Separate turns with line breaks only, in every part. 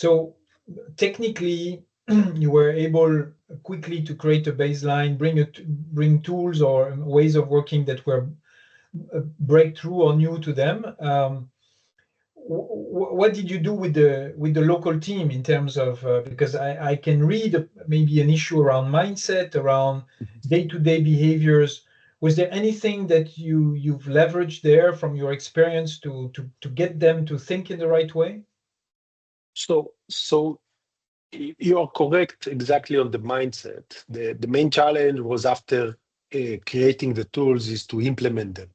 So technically, you were able quickly to create a baseline, bring tools or ways of working that were breakthrough or new to them. What did you do with the local team in terms of because I can read maybe an issue around mindset, around day-to-day behaviors. Was there anything that you've leveraged there from your experience to get them to think in the right way?
So you are correct exactly on the mindset. The main challenge was after creating the tools is to implement them.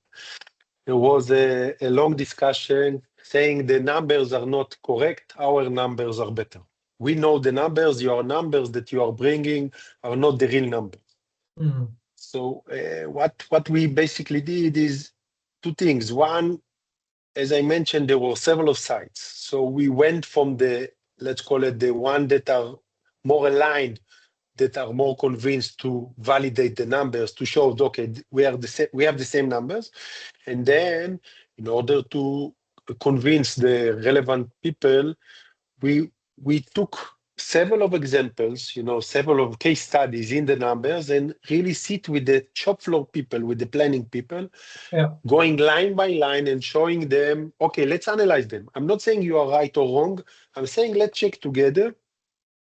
There was a long discussion saying the numbers are not correct, our numbers are better. We know the numbers, your numbers that you are bringing are not the real numbers.
Mm.
So what we basically did is two things. One, as I mentioned, there were several sites. So we went from the, let's call it the one that are more aligned, that are more convinced to validate the numbers, to show, okay, we have the same numbers. And then in order to convince the relevant people, we took several of examples, several of case studies in the numbers and really sit with the shop floor people, with the planning people,
Yeah.
going line by line and showing them, okay, let's analyze them. I'm not saying you are right or wrong. I'm saying let's check together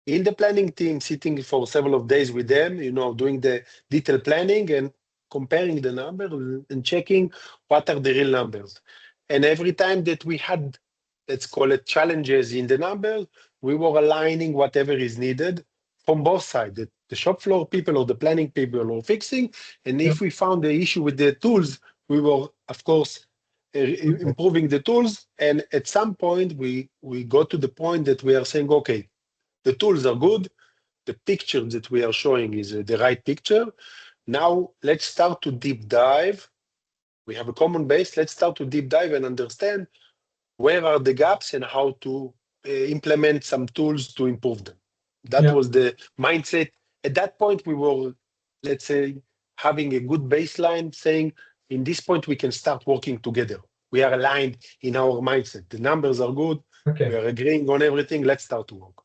in the planning team, sitting for several of days with them, doing the detailed planning and comparing the numbers and checking what are the real numbers. And every time that we had, let's call it challenges in the numbers, we were aligning whatever is needed from both sides, the shop floor people or the planning people or fixing. And
Yeah.
if we found the issue with the tools, we were, of course, improving the tools. And at some point, we got to the point that we are saying, okay, the tools are good. The picture that we are showing is the right picture. Now let's start to deep dive. We have a common base. Let's start to deep dive and understand where are the gaps and how to implement some tools to improve them. That
Yeah.
was the mindset. At that point, we were, let's say, having a good baseline, saying, in this point, we can start working together. We are aligned in our mindset. The numbers are good. We
Okay.
are agreeing on everything. Let's start to work.